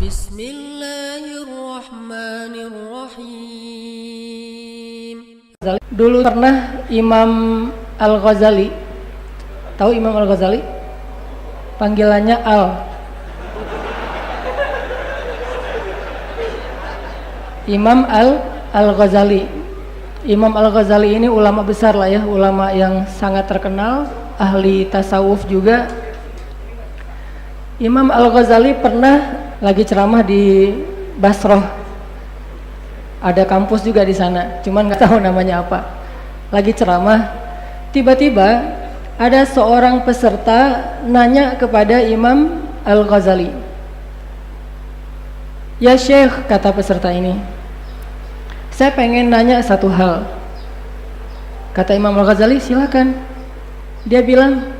Bismillahirrahmanirrahim. Dulu pernah Imam Al-Ghazali, tahu Imam Al-Ghazali? Panggilannya Al. Imam Al-Ghazali. Imam Al-Ghazali ini ulama besar lah ya, ulama yang sangat terkenal, ahli tasawuf juga. Imam Al-Ghazali pernah lagi ceramah di Basroh. Ada kampus juga di sana, cuman nggak tahu namanya apa. Lagi ceramah, tiba-tiba ada seorang peserta nanya kepada Imam Al-Ghazali. Ya Syekh, kata peserta ini, saya pengen nanya satu hal. Kata Imam Al-Ghazali, silakan. Dia bilang,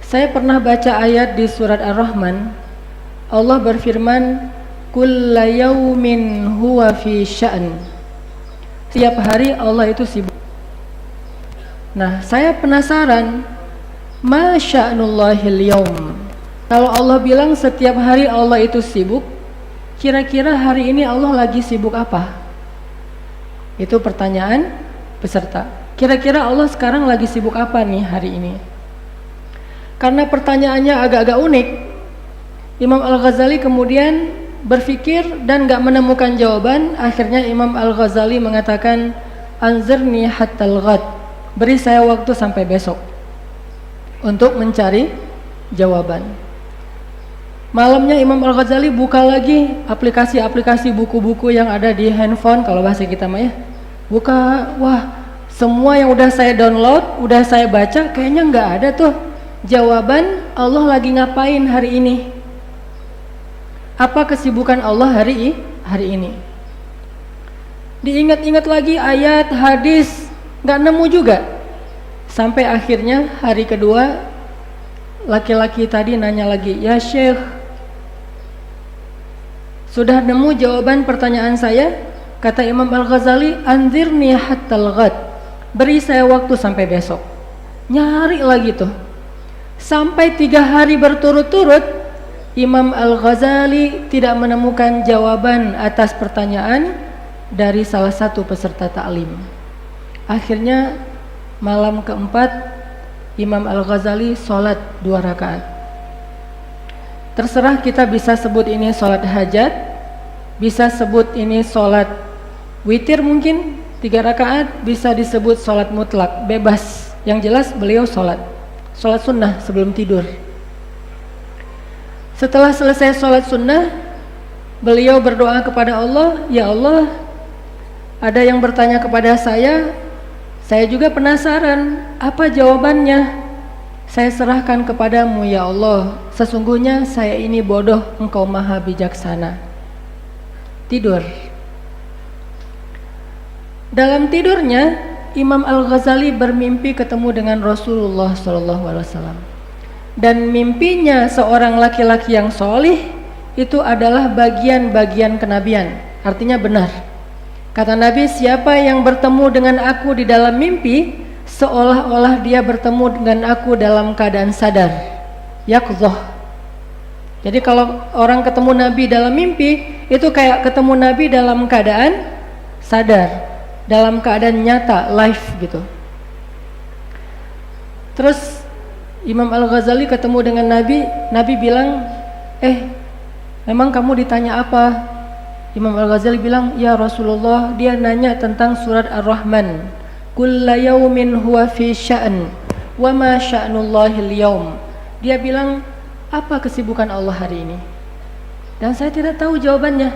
saya pernah baca ayat di surat Ar-Rahman. Allah berfirman, kulla yaumin huwa fi sya'n. Setiap hari Allah itu sibuk. Nah, saya penasaran, ma sya'nullahil yaum. Kalau Allah bilang setiap hari Allah itu sibuk, kira-kira hari ini Allah lagi sibuk apa? Itu pertanyaan peserta. Kira-kira Allah sekarang lagi sibuk apa nih hari ini? Karena pertanyaannya agak-agak unik, Imam Al-Ghazali kemudian berpikir dan gak menemukan jawaban. Akhirnya Imam Al-Ghazali mengatakan, anzirni hattal ghad, beri saya waktu sampai besok untuk mencari jawaban. Malamnya Imam Al-Ghazali buka lagi aplikasi-aplikasi buku-buku yang ada di handphone, kalau bahasa kita mah ya. Buka, wah, semua yang udah saya download, udah saya baca, kayaknya nggak ada tuh jawaban Allah lagi ngapain hari ini. Apa kesibukan Allah hari ini? Diingat-ingat lagi ayat, hadis, nggak nemu juga. Sampai akhirnya hari kedua, laki-laki tadi nanya lagi, ya Syekh, sudah nemu jawaban pertanyaan saya? Kata Imam Al-Ghazali, anzirni hattal ghad, beri saya waktu sampai besok. Nyari lagi tuh, sampai 3 hari berturut-turut Imam Al-Ghazali tidak menemukan jawaban atas pertanyaan dari salah satu peserta ta'lim. Akhirnya malam keempat Imam Al-Ghazali sholat 2 rakaat. Terserah kita bisa sebut ini sholat hajat, bisa sebut ini sholat witir mungkin 3 rakaat, bisa disebut sholat mutlak, bebas. Yang jelas beliau sholat sunnah sebelum tidur. Setelah selesai sholat sunnah, beliau berdoa kepada Allah, ya Allah, ada yang bertanya kepada saya juga penasaran, apa jawabannya? Saya serahkan kepadamu ya Allah, sesungguhnya saya ini bodoh, engkau maha bijaksana. Tidur. Dalam tidurnya, Imam Al-Ghazali bermimpi ketemu dengan Rasulullah SAW. Dan mimpinya seorang laki-laki yang solih itu adalah bagian-bagian kenabian, artinya benar. Kata Nabi, siapa yang bertemu dengan aku di dalam mimpi, seolah-olah dia bertemu dengan aku dalam keadaan sadar, yaqdhah. Jadi kalau orang ketemu Nabi dalam mimpi, itu kayak ketemu Nabi dalam keadaan sadar, dalam keadaan nyata, live gitu. Terus Imam Al-Ghazali ketemu dengan Nabi, Nabi bilang, memang kamu ditanya apa? Imam Al-Ghazali bilang, ya Rasulullah, dia nanya tentang surat Ar-Rahman, kulla yaumin huwa fi sya'n, wa ma sya'nullahil yaum. Dia bilang, apa kesibukan Allah hari ini? Dan saya tidak tahu jawabannya.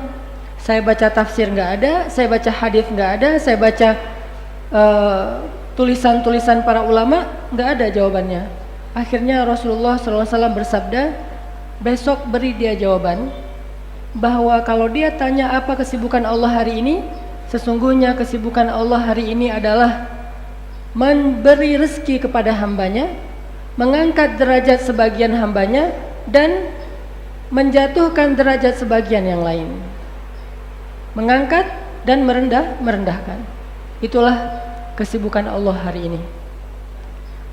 Saya baca tafsir nggak ada, saya baca hadis nggak ada, saya baca tulisan-tulisan para ulama, nggak ada jawabannya. Akhirnya Rasulullah SAW bersabda, besok beri dia jawaban, bahwa kalau dia tanya apa kesibukan Allah hari ini, sesungguhnya kesibukan Allah hari ini adalah memberi rezeki kepada hambanya, mengangkat derajat sebagian hambanya, dan menjatuhkan derajat sebagian yang lain. Mengangkat dan merendahkan. Itulah kesibukan Allah hari ini.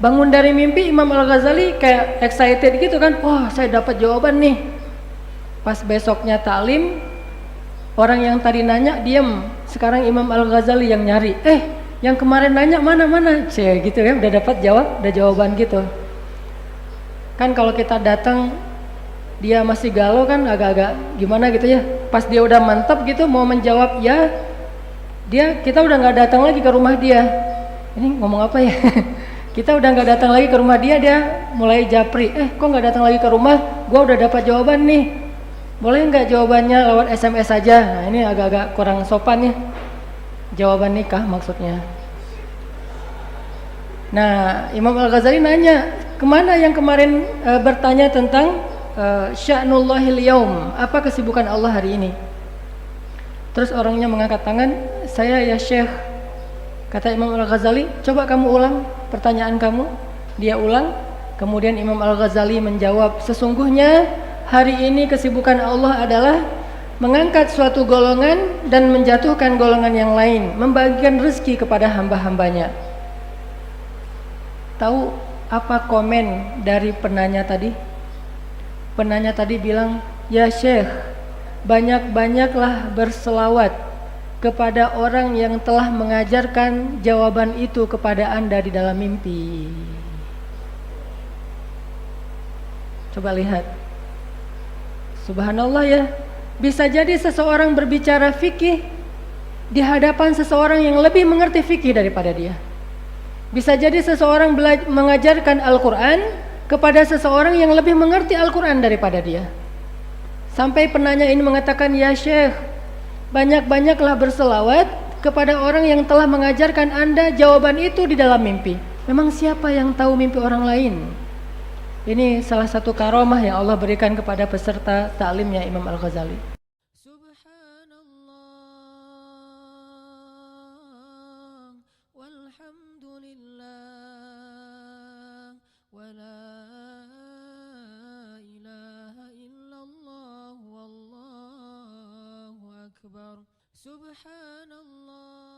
Bangun dari mimpi, Imam Al-Ghazali kayak excited gitu kan, wah saya dapat jawaban nih. Pas besoknya taklim, orang yang tadi nanya diem. Sekarang Imam Al-Ghazali yang nyari. Yang kemarin nanya mana? Gitu ya, udah dapat jawaban gitu. Kan kalau kita datang dia masih galau kan agak-agak gimana gitu ya. Pas dia udah mantap gitu mau menjawab ya, kita udah nggak datang lagi ke rumah dia. Ini ngomong apa ya? Kita udah nggak datang lagi ke rumah dia mulai japri. Kok nggak datang lagi ke rumah? Gua udah dapat jawaban nih. Boleh nggak jawabannya lewat SMS saja? Nah ini agak-agak kurang sopan ya. Jawaban nikah maksudnya. Nah Imam Al-Ghazali nanya, kemana yang kemarin bertanya tentang sya'nullahil yaum, apa kesibukan Allah hari ini? Terus orangnya mengangkat tangan, saya ya Syekh. Kata Imam Al-Ghazali, coba kamu ulang pertanyaan kamu. Dia ulang, kemudian Imam Al-Ghazali menjawab, sesungguhnya hari ini kesibukan Allah adalah mengangkat suatu golongan dan menjatuhkan golongan yang lain, membagikan rezeki kepada hamba-hambanya. Tahu apa komen dari penanya tadi? Penanya tadi bilang, ya Syekh, banyak-banyaklah berselawat kepada orang yang telah mengajarkan jawaban itu kepada Anda di dalam mimpi. Coba lihat. Subhanallah ya. Bisa jadi seseorang berbicara fikih di hadapan seseorang yang lebih mengerti fikih daripada dia. Bisa jadi seseorang mengajarkan Al-Quran kepada seseorang yang lebih mengerti Al-Quran daripada dia. Sampai penanya ini mengatakan, ya Syekh, banyak-banyaklah berselawat kepada orang yang telah mengajarkan Anda jawaban itu di dalam mimpi. Memang siapa yang tahu mimpi orang lain? Ini salah satu karomah yang Allah berikan kepada peserta taklimnya Imam Al-Ghazali. Subhanallah walhamdulillah wala ilaha illallah wallahu akbar. Subhanallah